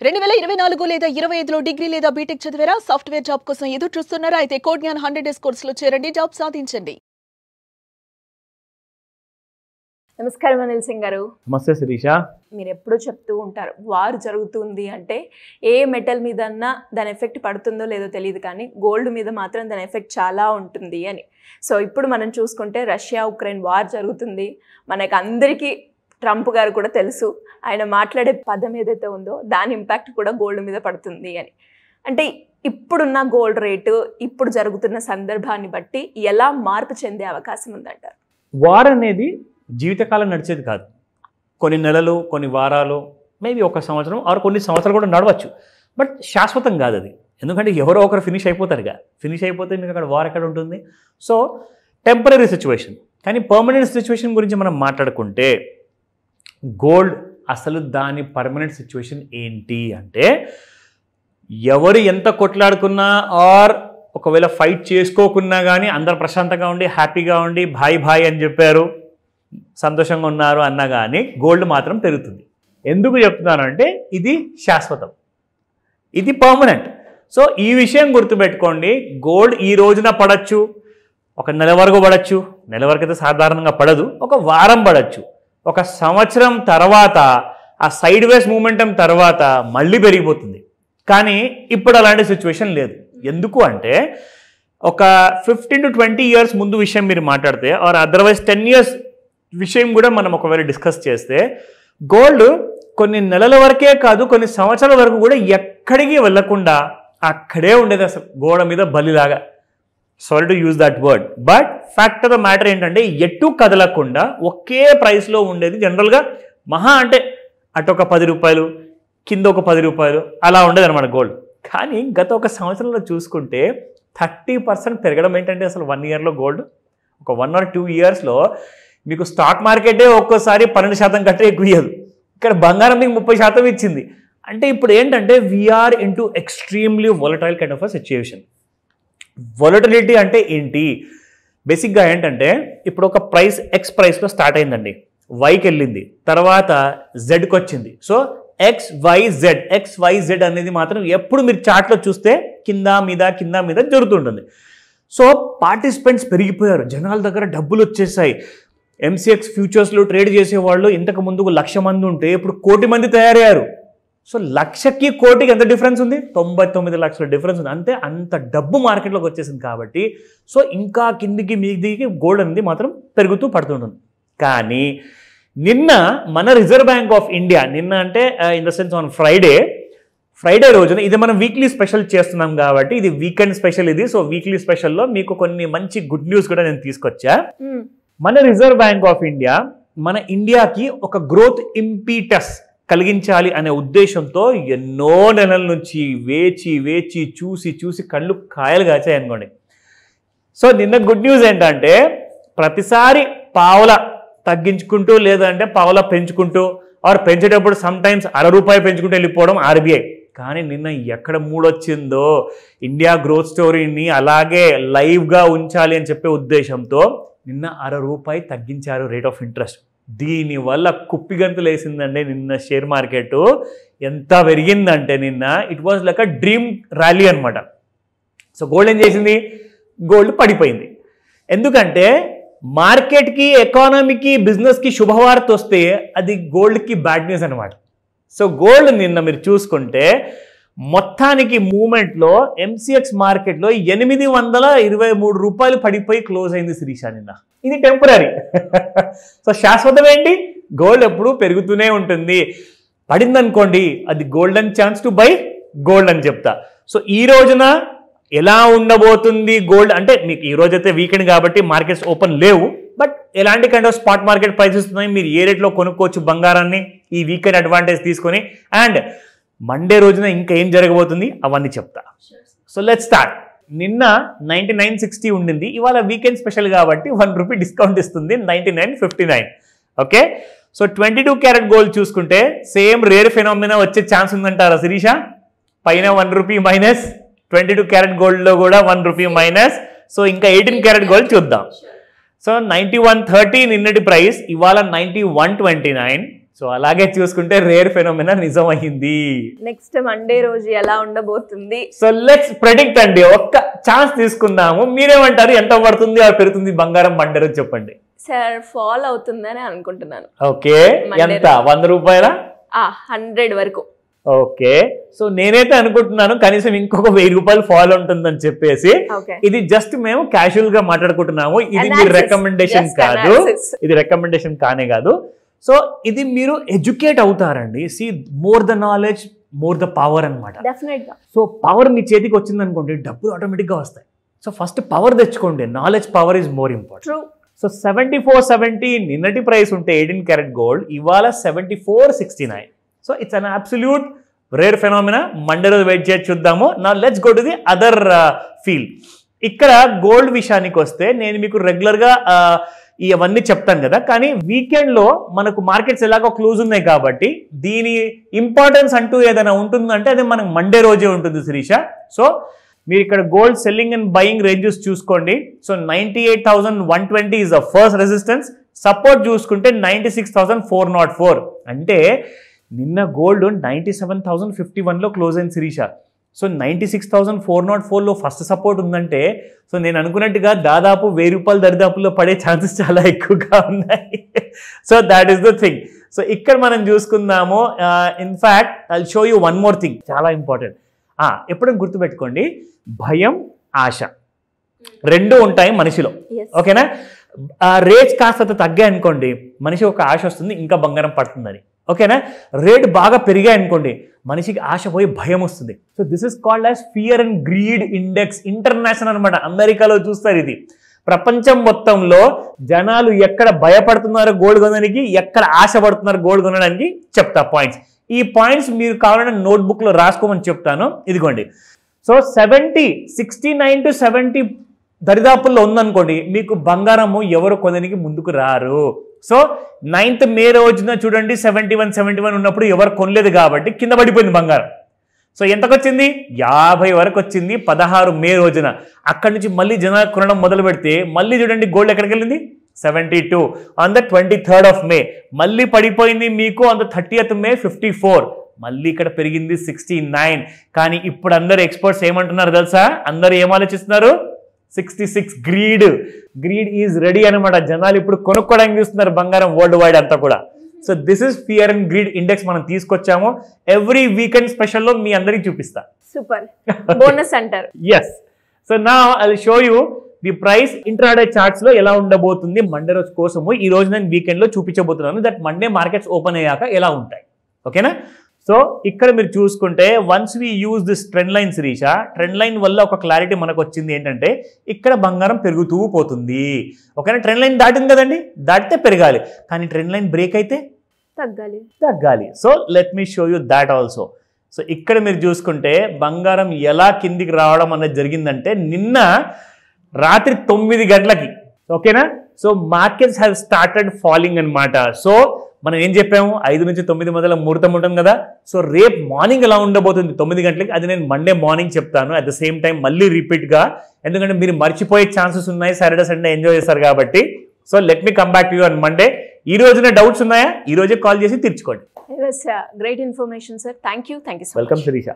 2024 లేదా 25లో డిగ్రీ లేదా బీటెక్ చదివారా? సాఫ్ట్వేర్ జాబ్ కోసం ఎదురు చూస్తున్నారా? అయితే కోడ్ జ్ఞాన్ 100 డేస్ కోర్సులో చేరండి, జాబ్ సాధించండి. నమస్కారం అనిల్ సింగ్ గారు. నమస్తే శిరీష. మీరు ఎప్పుడూ చెప్తూ ఉంటారు, వార్ జరుగుతుంది అంటే ఏ మెటల్ మీదన్నా దాని ఎఫెక్ట్ పడుతుందో లేదో తెలియదు, కానీ గోల్డ్ మీద మాత్రం దాని ఎఫెక్ట్ చాలా ఉంటుంది అని. సో ఇప్పుడు మనం చూసుకుంటే రష్యా ఉక్రెయిన్ వార్ జరుగుతుంది. మనకు అందరికీ ట్రంప్ గారు కూడా తెలుసు, ఆయన మాట్లాడే పదం ఏదైతే ఉందో దాని ఇంపాక్ట్ కూడా గోల్డ్ మీద పడుతుంది అని. అంటే ఇప్పుడున్న గోల్డ్ రేటు ఇప్పుడు జరుగుతున్న సందర్భాన్ని బట్టి ఎలా మార్పు చెందే అవకాశం ఉందంటారు? వార్ అనేది జీవితకాలం నడిచేది కాదు. కొన్ని నెలలు, కొన్ని వారాలు, మేబీ ఒక సంవత్సరం ఆరు కొన్ని సంవత్సరాలు కూడా నడవచ్చు. బట్ శాశ్వతం కాదు అది. ఎందుకంటే ఎవరో ఒకరు ఫినిష్ అయిపోతారుగా. ఫినిష్ అయిపోతే మీకు అక్కడ వార్ ఎక్కడ ఉంటుంది? So temporary situation. కానీ పర్మనెంట్ సిచ్యువేషన్ గురించి మనం మాట్లాడుకుంటే గోల్డ్ అసలు దాని పర్మనెంట్ సిచ్యువేషన్ ఏంటి అంటే, ఎవరు ఎంత కొట్లాడుకున్నా ఆర్ ఒకవేళ ఫైట్ చేసుకోకున్నా కానీ అందరు ప్రశాంతంగా ఉండి హ్యాపీగా ఉండి భాయ్ భాయ్ అని చెప్పారు, సంతోషంగా ఉన్నారు అన్నా కానీ గోల్డ్ మాత్రం పెరుగుతుంది. ఎందుకు చెప్తున్నానంటే ఇది శాశ్వతం, ఇది పర్మనెంట్. సో ఈ విషయం గుర్తుపెట్టుకోండి. గోల్డ్ ఈ రోజున పడచ్చు, ఒక నెల వరకు పడచ్చు, నెల వరకు అయితే సాధారణంగా పడదు, ఒక వారం పడచ్చు, ఒక సంవత్సరం తర్వాత ఆ సైడ్ వేస్ మూమెంటం తర్వాత మళ్ళీ పెరిగిపోతుంది. కానీ ఇప్పుడు అలాంటి సిచ్యువేషన్ లేదు. ఎందుకు అంటే ఒక 15 to 20 years ముందు విషయం మీరు మాట్లాడితే ఆర్ అదర్వైజ్ 10 years విషయం కూడా మనం ఒకవేళ డిస్కస్ చేస్తే గోల్డ్ కొన్ని నెలల వరకే కాదు, కొన్ని సంవత్సరాల వరకు కూడా ఎక్కడికి వెళ్ళకుండా అక్కడే ఉండేది. అసలు గోడ మీద బలిలాగా. Sorry to use that word, but fact of the matter ఏంటంటే ఎటు కదలకుండా ఒకే ప్రైస్లో ఉండేది. జనరల్గా మహా అంటే అటు ఒక 10 రూపాయలు, కింద ఒక 10 రూపాయలు అలా ఉండేది అనమాట గోల్డ్. కానీ గత ఒక సంవత్సరంలో చూసుకుంటే 30% పెరగడం ఏంటంటే అసలు 1 yearలో గోల్డ్, ఒక 1 or 2 yearsలో మీకు స్టాక్ మార్కెటే ఒక్కోసారి 12% కంటే ఎక్కువ ఇయ్యదు. ఇక్కడ బంగారం మీకు 30% ఇచ్చింది. అంటే ఇప్పుడు ఏంటంటే we are into extremely volatile kind of a situation. Volatility అంటే ఏంటి? బేసిక్గా ఏంటంటే ఇప్పుడు ఒక ప్రైస్ ఎక్స్ ప్రైస్లో స్టార్ట్ అయిందండి, వైకి వెళ్ళింది, తర్వాత జెడ్కి వచ్చింది. సో XYZ అనేది మాత్రం ఎప్పుడు మీరు చార్ట్లో చూస్తే కింద మీద జరుగుతుంటుంది. సో పార్టిసిపెంట్స్ పెరిగిపోయారు, జనాల దగ్గర డబ్బులు వచ్చేసాయి. MCX ఫ్యూచర్స్లో ట్రేడ్ చేసేవాళ్ళు ఇంతకు ముందుకు 1,00,000 మంది ఉంటే ఇప్పుడు 1,00,000 మంది తయారయ్యారు. సో 1,00,000కి 1,00,000కి ఎంత డిఫరెన్స్ ఉంది? 99 లక్షల డిఫరెన్స్ ఉంది. అంతే, అంత డబ్బు మార్కెట్లోకి వచ్చేసింది కాబట్టి సో ఇంకా కిందికి మీదికి గోల్డ్ అనేది మాత్రం పెరుగుతూ పడుతుంటుంది. కానీ నిన్న మన రిజర్వ్ బ్యాంక్ ఆఫ్ ఇండియా, నిన్న అంటే in the sense on Friday రోజున, ఇది మనం వీక్లీ స్పెషల్ చేస్తున్నాం కాబట్టి ఇది వీకెండ్ స్పెషల్ ఇది. సో వీక్లీ స్పెషల్లో మీకు కొన్ని మంచి గుడ్ న్యూస్ కూడా నేను తీసుకొచ్చా. మన రిజర్వ్ బ్యాంక్ ఆఫ్ ఇండియా మన ఇండియాకి ఒక గ్రోత్ ఇంపీటస్ కలిగించాలి అనే ఉద్దేశంతో ఎన్నో నెలల నుంచి వేచి చూసి కళ్ళు కాయలు కాచాయి అనుకోండి. సో నిన్న గుడ్ న్యూస్ ఏంటంటే ప్రతిసారి పావల తగ్గించుకుంటూ లేదంటే పావల పెంచుకుంటూ ఆర్ పెంచేటప్పుడు సమ్ టైమ్స్ ₹1 పెంచుకుంటూ వెళ్ళిపోవడం RBI. కానీ నిన్న ఎక్కడ మూడొచ్చిందో ఇండియా గ్రోత్ స్టోరీని అలాగే లైవ్గా ఉంచాలి అని చెప్పే ఉద్దేశంతో నిన్న ₹1 తగ్గించారు రేట్ ఆఫ్ ఇంట్రెస్ట్. దీనివల్ల కుప్పిగంతులు వేసిందండి నిన్న షేర్ మార్కెట్. ఎంత పెరిగిందంటే నిన్న it was like a dream rally అనమాట. సో గోల్డ్ ఏం చేసింది? గోల్డ్ పడిపోయింది. ఎందుకంటే మార్కెట్కి, ఎకానమీకి, బిజినెస్కి శుభవార్త వస్తే అది గోల్డ్కి బ్యాడ్ న్యూస్ అనమాట. సో గోల్డ్ నిన్న మీరు చూసుకుంటే మొత్తానికి మూమెంట్లో MCX మార్కెట్లో ₹823 పడిపోయి క్లోజ్ అయింది శిరీష నిన్న. ఇది టెంపరీ. సో శాశ్వతం ఏంటి? గోల్డ్ ఎప్పుడు పెరుగుతూనే ఉంటుంది. పడిందనుకోండి అది golden chance to buy gold అని చెప్తా. సో ఈ రోజున ఎలా ఉండబోతుంది గోల్డ్ అంటే, మీకు ఈ రోజైతే వీకెండ్ కాబట్టి మార్కెట్స్ ఓపెన్ లేవు, బట్ ఎలాంటి kind of spot market prices ఉన్నాయి, మీరు ఏ రేట్లో కొనుక్కోవచ్చు బంగారాన్ని ఈ వీకెండ్ అడ్వాంటేజ్ తీసుకొని, అండ్ మండే రోజున ఇంకా ఏం జరగబోతుంది అవన్నీ చెప్తా. So let's start. నిన్న 99.60 ఉండింది, ఇవాళ వీకెండ్ స్పెషల్ కాబట్టి ₹1 డిస్కౌంట్ ఇస్తుంది, 99.59. ఓకే. సో 22 క్యారెట్ గోల్డ్ చూసుకుంటే సేమ్ రేర్ ఫెనామినా వచ్చే ఛాన్స్ ఉందంటారా శిరీష? పైన ₹1 మైనస్, 22 క్యారెట్ గోల్డ్లో కూడా ₹1 మైనస్. సో ఇంకా 18 క్యారెట్ గోల్డ్ చూద్దాం. సో 91.30 నిన్నటి ప్రైస్, ఇవాళ 91.29. సో అలాగే చూసుకుంటే రేర్ ఫెనోమెనా నిజమైంది. నెక్స్ట్ మండే రోజు ఎలా ఉండబోతుంది? సో లెట్స్ ప్రెడిక్ట్ అండి. ఒక్క ఛాన్స్ తీసుకుందాము. మీరేమంటారు? ఎంత పడుతుంది ఆ పెరుగుతుంది బంగారం మండే రోజు చెప్పండి. సార్ ఫాల్ అవుతుందని అనుకుంటున్నాను. ఓకే, ఎంత? 100 రూపాయలా? 100 వరకు. ఓకే, సో నేనైతే అనుకుంటున్నాను కనీసం ఇంకొక 1000 రూపాయలు ఫాల్ ఉంటుందని చెప్పేసి. ఇది జస్ట్ మేము క్యాజువల్ గా మాట్లాడుకుంటున్నాము. ఇది మీ రికమెండేషన్ కాదు, ఇది రికమెండేషన్ కానే కాదు. సో ఇది మీరు ఎడ్యుకేట్ అవుతారండి. See more the knowledge more the power అనమాట. సో పవర్ మీ చేతికి వచ్చింది అనుకోండి, డబ్బులు ఆటోమేటిక్గా వస్తాయి. సో ఫస్ట్ పవర్ తెచ్చుకోండి. Knowledge power is more important. So 7470 నిన్నటి ప్రైస్ ఉంటే 18 క్యారెట్ గోల్డ్, ఇవాళ 7469. So it's an absolute rare phenomena. Monday రోజు వెయిట్ చేసి చూద్దాము. నా let's go to the other field. ఇక్కడ గోల్డ్ విషయానికి వస్తే నేను మీకు రెగ్యులర్గా ఇవన్నీ చెప్తాను కదా, కానీ వీకెండ్లో మనకు మార్కెట్స్ ఎలాగో క్లోజ్ ఉన్నాయి కాబట్టి దీని ఇంపార్టెన్స్ అంటూ ఏదైనా ఉంటుందంటే అది మనకు మండే రోజే ఉంటుంది శిరీష. సో మీరు ఇక్కడ gold selling and buying ranges చూసుకోండి. So 98,120 is the first resistance. Support చూసుకుంటే 96,404. అంటే నిన్న గోల్డ్ 97,051లో క్లోజ్ అయింది శిరీష. సో 96,404లో ఫస్ట్ సపోర్ట్ ఉందంటే సో నేను అనుకున్నట్టుగా దాదాపు 1000 రూపాయలు దరిదాపుల్లో పడే ఛాన్సెస్ చాలా ఎక్కువగా ఉన్నాయి. So that is the thing. So ఇక్కడ మనం చూసుకుందాము. In fact I show you one more thing, చాలా ఇంపార్టెంట్. ఎప్పుడైనా గుర్తుపెట్టుకోండి, భయం ఆశ రెండు ఉంటాయి మనిషిలో. ఓకేనా? రేట్స్ కాస్త తగ్గాయి అనుకోండి, మనిషి ఒక ఆశ వస్తుంది ఇంకా బంగారం పడుతుందని. ఓకేనా? రేట్ బాగా పెరిగాయి అనుకోండి, మనిషికి ఆశ పోయి భయం వస్తుంది. So this is called as fear and greed index. International అనమాట. అమెరికాలో చూస్తారు ఇది. ప్రపంచం మొత్తంలో జనాలు ఎక్కడ భయపడుతున్నారో గోల్డ్ కొనడానికి, ఎక్కడ ఆశ పడుతున్నారో గోల్డ్ కొనడానికి చెప్తా పాయింట్స్. ఈ పాయింట్స్ మీరు కావాలంటే నోట్బుక్లో రాసుకోమని చెప్తాను. ఇదిగోండి. సో 69 to 70 దరిదాపుల్లో ఉందనుకోండి, మీకు బంగారము ఎవరు కొనడానికి ముందుకు రారు. సో 9th మే రోజున చూడండి 71 ఉన్నప్పుడు ఎవరు కొనలేదు కాబట్టి కింద పడిపోయింది బంగారం. సో ఎంతకు వచ్చింది? 50 వరకు వచ్చింది 16 మే రోజున. అక్కడి నుంచి మళ్ళీ జనాలు కొనడం మొదలు పెడితే మళ్ళీ చూడండి గోల్డ్ ఎక్కడికి వెళ్ళింది? 72 on the 23rd of May. మళ్ళీ పడిపోయింది మీకు ఆన్ ద 30th May 54. మళ్ళీ ఇక్కడ పెరిగింది 69. కానీ ఇప్పుడు అందరు ఎక్స్పర్ట్స్ ఏమంటున్నారు తెలుసా? అందరూ ఏం ఆలోచిస్తున్నారు? 66. గ్రీడ్ ఈజ్ రెడీ అనమాట. జనాలు ఇప్పుడు కొనుక్కోవడానికి చూస్తున్నారు బంగారం వరల్డ్ వైడ్ అంతా కూడా. So this is fear and greed index మనం తీసుకొచ్చాము. ఎవ్రీ వీకెండ్ స్పెషల్లో మీ అందరికి చూపిస్తా. సూపర్ బోనస్ అంటారు. ఎస్. సో నా I will show you the price intraday charts లో ఎలా ఉండబోతుంది మండే రోజు కోసము. ఈ రోజు నేను వీకెండ్ లో చూపించబోతున్నాను దట్ మండే మార్కెట్స్ ఓపెన్ అయ్యాక ఎలా ఉంటాయి. ఓకేనా? సో ఇక్కడ మీరు చూసుకుంటే once we use this trend line Shirisha, trend line వల్ల ఒక క్లారిటీ మనకు వచ్చింది ఏంటంటే ఇక్కడ బంగారం పెరుగుతూ పోతుంది. ఓకేనా? ట్రెండ్ లైన్ దాటింది కదండి, దాటితే పెరగాలి. కానీ ట్రెండ్ లైన్ బ్రేక్ అయితే తగ్గాలి. So let me show you that also. So ఇక్కడ మీరు చూసుకుంటే బంగారం ఎలా కిందికి రావడం అనేది జరిగిందంటే నిన్న రాత్రి 9 గంటలకి. ఓకేనా? So markets have started falling అనమాట. సో మనం ఏం చెప్పాము? 5 నుంచి 9 మధ్యలో ముహూర్తం ఉంటుంది కదా. సో రేపు మార్నింగ్ ఎలా ఉండబోతుంది 9 గంటలకి, అది నేను మండే మార్నింగ్ చెప్తాను. అట్ ద సేమ్ టైం మళ్ళీ రిపీట్గా, ఎందుకంటే మీరు మర్చిపోయే ఛాన్సెస్ ఉన్నాయి. సాటర్డే సండే ఎంజాయ్ చేస్తారు కాబట్టి. So let me come back to you on Monday. ఈ రోజున డౌట్స్ ఉన్నాయా? ఈ రోజే కాల్ చేసి తీర్చుకోండి. Great information sir. Thank you so much. Welcome Sirisha.